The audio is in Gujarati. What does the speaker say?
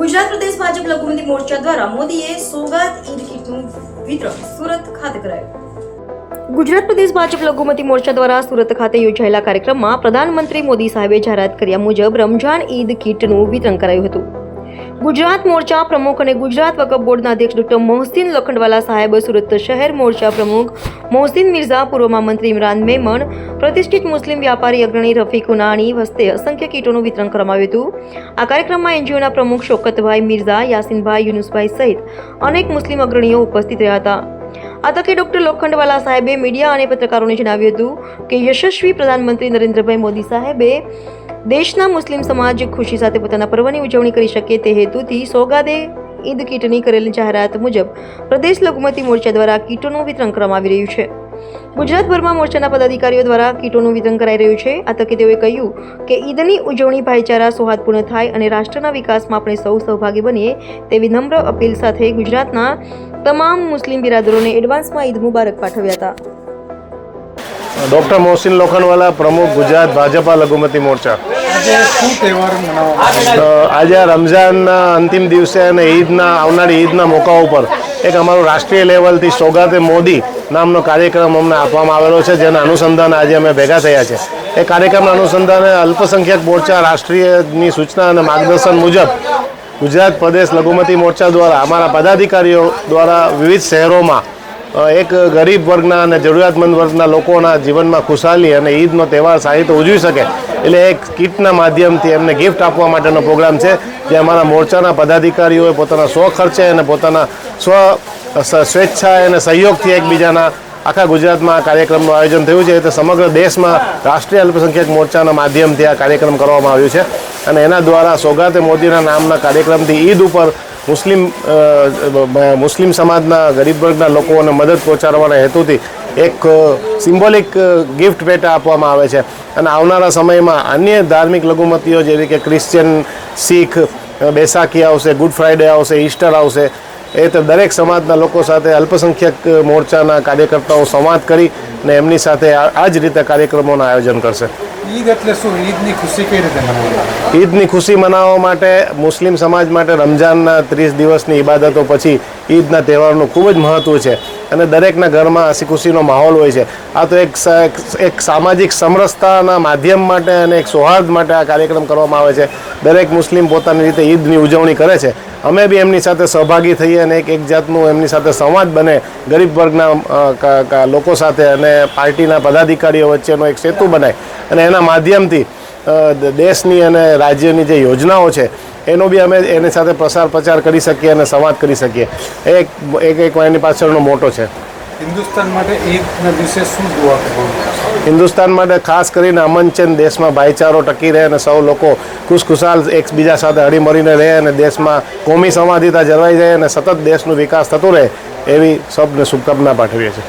ગુજરાત પ્રદેશ ભાજપ લઘુમતી મોરચા દ્વારા મોદીએ સોગાત ઈદ કીટનું વિતરણ સુરત ખાતે કરાયું। ગુજરાત પ્રદેશ ભાજપ લઘુમતી મોરચા દ્વારા સુરત ખાતે યોજાયેલા કાર્યક્રમમાં પ્રધાનમંત્રી મોદી સાહેબે જાહેરાત કર્યા મુજબ રમઝાન ઈદ કીટનું વિતરણ કરાયું હતું। ગુજરાત મોરચા પ્રમુખ અને ગુજરાત વકફ બોર્ડના અધ્યક્ષ ડોક્ટર મોહસિન લોખંડવાલા સાહેબ, સુરત શહેર મોરચા પ્રમુખ મોહસિન મિર્ઝા, પૂર્વ મહામંત્રી ઇમરાન મેમણ, પ્રતિષ્ઠિત મુસ્લિમ વ્યાપારી અગ્રણી રફીક ઉનાણી હસ્તે અસંખ્ય કીટોનું વિતરણ કરવામાં આવ્યું હતું। આ કાર્યક્રમમાં એનજીઓના પ્રમુખ શોકતભાઈ મિર્ઝા, યાસીનભાઈ, યુનુસભાઈ સહિત અનેક મુસ્લિમ અગ્રણીઓ ઉપસ્થિત રહ્યા હતા। આ તકે ડોક્ટર લોખંડવાલા સાહેબે મીડિયા અને પત્રકારોને જણાવ્યું હતું કે યશસ્વી પ્રધાનમંત્રી નરેન્દ્રભાઈ મોદી સાહેબે દેશના મુસ્લિમ સમાજ ખુશી સાથે પોતાના પર્વની ઉજવણી કરી શકે તે હેતુથી સોગાદે ઈદ કીટની કરેલી જાહેરાત મુજબ પ્રદેશ લઘુમતી મોરચા દ્વારા કીટોનું વિતરણ કરવામાં આવી રહ્યું છે। ગુજરાતભરમાં મોરચાના પદાધિકારીઓ દ્વારા કીટોનું વિતરણ કરાઈ રહ્યું છે। આ તકે તેઓએ કહ્યું કે ઈદની ઉજવણી ભાઈચારા સૌહાર્દપૂર્ણ થાય અને રાષ્ટ્રના વિકાસમાં આપણે સૌ સહભાગી બનીએ તેવી નમ્ર અપીલ સાથે ગુજરાતના તમામ મુસ્લિમ બિરાદરોને એડવાન્સમાં ઈદ મુબારક પાઠવ્યા હતા। ડૉક્ટર મોહસિન લોખંડવાલા, પ્રમુખ ગુજરાત ભાજપા લઘુમતી મોરચા। આજે રમઝાનના અંતિમ દિવસે અને આવનારી ઈદના મોકા ઉપર એક અમારું રાષ્ટ્રીય લેવલથી સોગાતે મોદી નામનો કાર્યક્રમ અમને આપવામાં આવેલો છે, જેના અનુસંધાને આજે અમે ભેગા થયા છે। એ કાર્યક્રમના અનુસંધાને અલ્પસંખ્યક મોરચા રાષ્ટ્રીયની સૂચના અને માર્ગદર્શન મુજબ ગુજરાત પ્રદેશ લઘુમતી મોરચા દ્વારા અમારા પદાધિકારીઓ દ્વારા વિવિધ શહેરોમાં એક ગરીબ વર્ગના અને જરૂરિયાતમંદ વર્ગના લોકોના જીવનમાં ખુશાલી અને ઈદનો તહેવાર સારી રીતે ઉજવી શકે એટલે એક કીટના માધ્યમથી એમને ગિફ્ટ આપવા માટેનો પ્રોગ્રામ છે, જે અમારા મોરચાના પદાધિકારીઓએ પોતાના સ્વખર્ચે અને પોતાના સ્વેચ્છાએ અને સહયોગથી એકબીજાના આખા ગુજરાતમાં આ કાર્યક્રમનું આયોજન થયું છે। તે સમગ્ર દેશમાં રાષ્ટ્રીય અલ્પસંખ્યક મોરચાના માધ્યમથી આ કાર્યક્રમ કરવામાં આવ્યો છે અને એના દ્વારા સોગાતે મોદીના નામના કાર્યક્રમથી ઈદ ઉપર મુસ્લિમ સમાજના ગરીબ વર્ગના લોકોને મદદ પહોંચાડવાના હેતુથી એક સિમ્બોલિક ગિફ્ટ ભેટ આપવામાં આવે છે અને આવનારા સમયમાં અન્ય ધાર્મિક લઘુમતીઓ જેવી કે ક્રિશ્ચિયન, શીખ, બેસાખી આવશે, ગુડ ફ્રાઇડે આવશે, ઈસ્ટર આવશે, એ તો દરેક સમાજના લોકો સાથે અલ્પસંખ્યક મોરચાના કાર્યકર્તાઓ સંવાદ કરી અને એમની સાથે આ જ રીતે કાર્યક્રમોનું આયોજન કરશે। ઈદ એટલે શું? ઈદની ખુશી કઈ રીતે મનાવવી? ઈદની ખુશી મનાવવા માટે મુસ્લિમ સમાજ માટે રમઝાનના 30 દિવસની ઇબાદતો પછી ઈદના તહેવારનું ખૂબ જ મહત્ત્વ છે અને દરેકના ઘરમાં હસી ખુશીનો માહોલ હોય છે। આ તો એક સામાજિક સમરસતાના માધ્યમ માટે અને એક સૌહાર્દ માટે આ કાર્યક્રમ કરવામાં આવે છે। દરેક મુસ્લિમ પોતાની રીતે ઈદની ઉજવણી કરે છે। અમે બી એમની સાથે સહભાગી થઈએ અને એક જાતનું એમની સાથે સંવાદ બને ગરીબ વર્ગના લોકો સાથે અને પાર્ટીના પદાધિકારીઓ વચ્ચેનો એક સેતુ બનાય અને એના માધ્યમથી દેશની અને રાજ્યની જે યોજનાઓ છે એનો બી અમે એની સાથે પ્રચાર કરી શકીએ અને સંવાદ કરી શકીએ। એક એની પાછળનો મોટો છે। હિન્દુસ્તાન માટે ઈદના દિવસે શું દુઆ કરવાની? હિન્દુસ્તાન માટે ખાસ કરીને અમન ચેન, દેશમાં ભાઈચારો ટકી રહે અને સૌ લોકો ખુશખુશાલ એકબીજા સાથે હળીમળીને રહે અને દેશમાં કોમી સંવાદિતા જળવાઈ જાય અને સતત દેશનો વિકાસ થતો રહે એવી સૌને શુભકામના પાઠવીએ છીએ।